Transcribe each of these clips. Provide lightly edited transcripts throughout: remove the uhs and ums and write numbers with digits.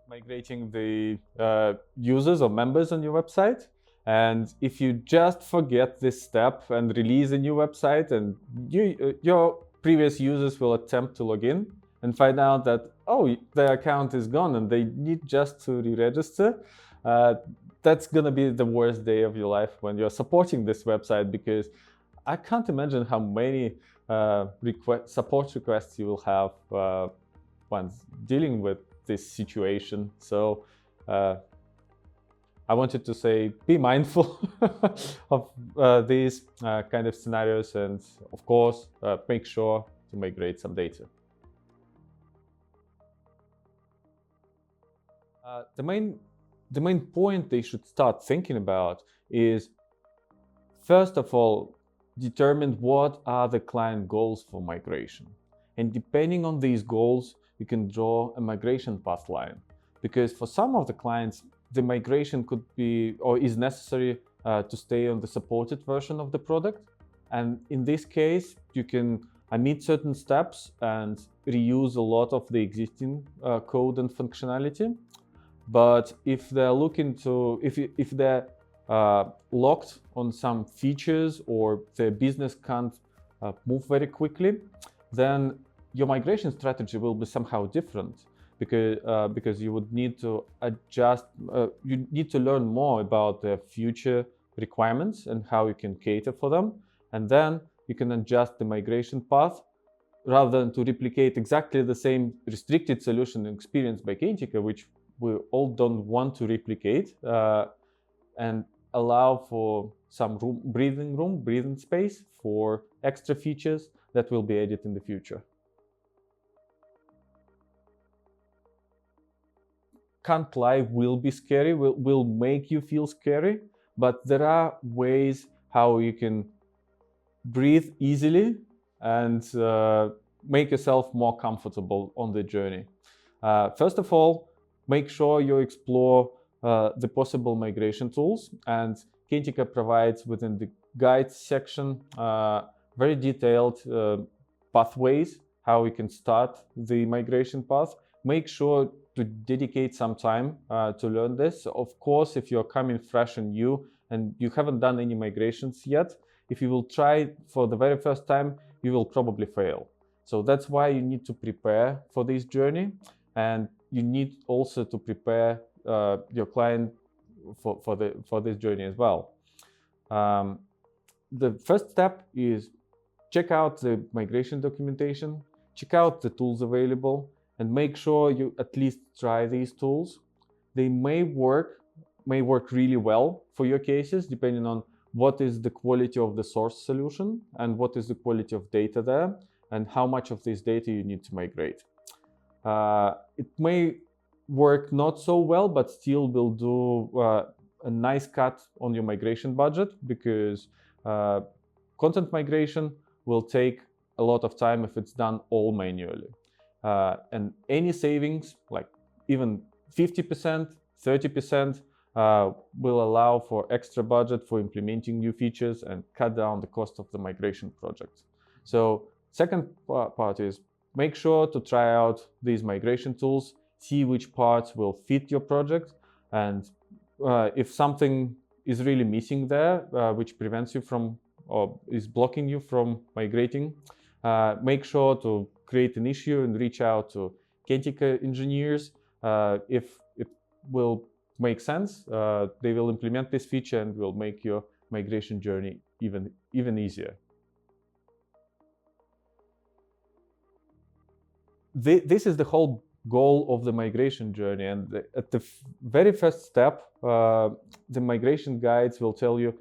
migrating the users or members on your website. And if you just forget this step and release a new website, and your previous users will attempt to log in and find out that, oh, their account is gone and they need just to re-register, that's going to be the worst day of your life when you're supporting this website, because I can't imagine how many support requests you will have once dealing with this situation. So I wanted to say, be mindful of these kind of scenarios, and of course, make sure to migrate some data. The main point they should start thinking about is, first of all, determine what are the client goals for migration. And depending on these goals, you can draw a migration path line. Because for some of the clients, the migration could be or is necessary to stay on the supported version of the product. And in this case, you can omit certain steps and reuse a lot of the existing code and functionality. But if they're looking to, if they're locked on some features or their business can't move very quickly, then your migration strategy will be somehow different, because you would need to adjust, you need to learn more about their future requirements and how you can cater for them. And then you can adjust the migration path rather than to replicate exactly the same restricted solution experience by Kentico, which we all don't want to replicate, and allow for some breathing space for extra features that will be added in the future. Can't lie, will be scary, will make you feel scary, but there are ways how you can breathe easily and make yourself more comfortable on the journey. First of all, make sure you explore the possible migration tools, and Kentico provides within the guides section very detailed pathways how you can start the migration path. Make sure to dedicate some time to learn this. Of course, if you're coming fresh and new and you haven't done any migrations yet, if you will try for the very first time, you will probably fail. So that's why you need to prepare for this journey, and you need also to prepare your client for this journey as well. The first step is check out the migration documentation, check out the tools available, and make sure you at least try these tools. They may work really well for your cases, depending on what is the quality of the source solution and what is the quality of data there, and how much of this data you need to migrate. It may work not so well, but still will do a nice cut on your migration budget, because content migration will take a lot of time if it's done all manually. And any savings, like even 50%, 30%, will allow for extra budget for implementing new features and cut down the cost of the migration project. So second part is make sure to try out these migration tools, see which parts will fit your project, and if something is really missing there, which prevents you from or is blocking you from migrating, make sure to create an issue and reach out to Kentico engineers. If it will make sense, they will implement this feature and will make your migration journey even easier. This is the whole goal of the migration journey, and at the very first step, the migration guides will tell you,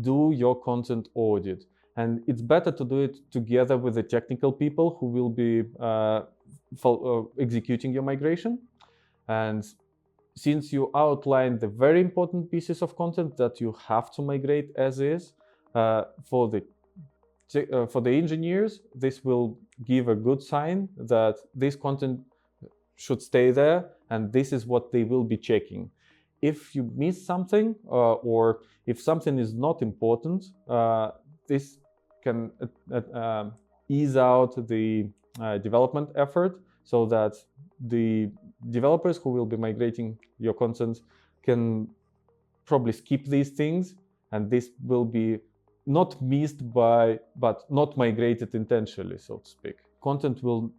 do your content audit. And it's better to do it together with the technical people who will be executing your migration. And since you outlined the very important pieces of content that you have to migrate as is, for the engineers, this will give a good sign that this content should stay there, and this is what they will be checking. If you miss something, or if something is not important, this can ease out the development effort, so that the developers who will be migrating your content can probably skip these things, and this will be not missed but not migrated intentionally, so to speak. Content will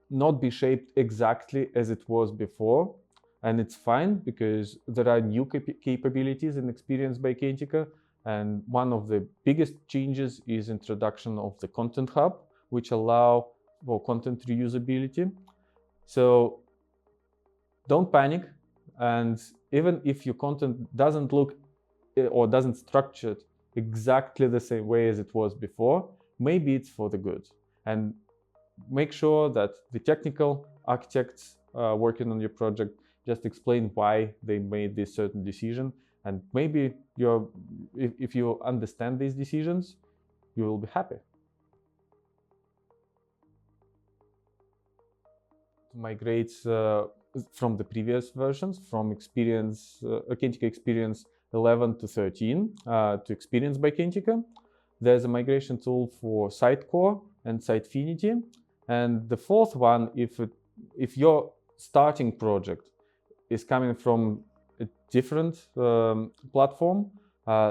not be shaped exactly as it was before, and it's fine because there are new capabilities in Xperience by Kentico, and one of the biggest changes is introduction of the Content Hub, which allow for content reusability. So don't panic, and even if your content doesn't look or doesn't structure exactly the same way as it was before, maybe it's for the good. And make sure that the technical architects working on your project just explain why they made this certain decision, and maybe if you understand these decisions, you will be happy. Migrate from the previous versions, from Kentico Xperience 11 to 13 to Xperience by Kentico. There's a migration tool for Sitecore and Sitefinity. And the fourth one, if your starting project is coming from a different platform,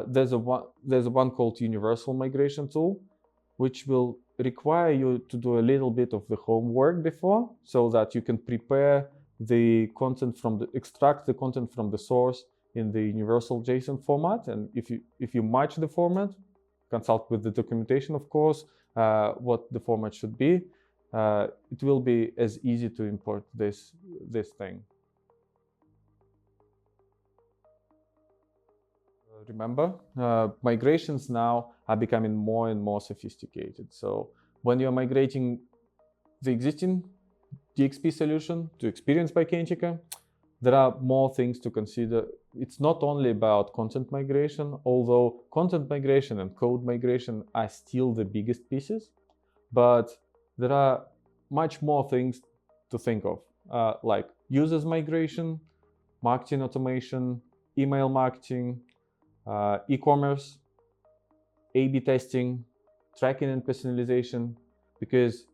there's a one called Universal Migration Tool, which will require you to do a little bit of the homework before, so that you can prepare the content extract the content from the source in the universal JSON format. And if you match the format, consult with the documentation, of course, what the format should be. It will be as easy to import this thing. Remember, migrations now are becoming more and more sophisticated. So when you're migrating the existing DXP solution to Xperience by Kentico, there are more things to consider. It's not only about content migration, although content migration and code migration are still the biggest pieces, but there are much more things to think of, like users migration, marketing automation, email marketing, e-commerce, A/B testing, tracking and personalization, because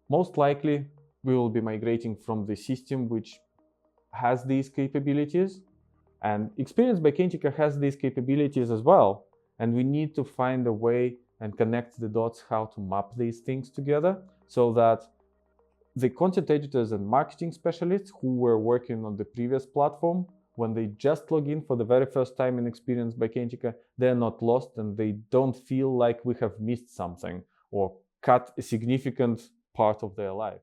most likely we will be migrating from the system which has these capabilities, and Xperience by Kentico has these capabilities as well, and we need to find a way and connect the dots how to map these things together, so that the content editors and marketing specialists who were working on the previous platform, when they just log in for the very first time in Xperience by Kentico, they're not lost and they don't feel like we have missed something or cut a significant part of their life.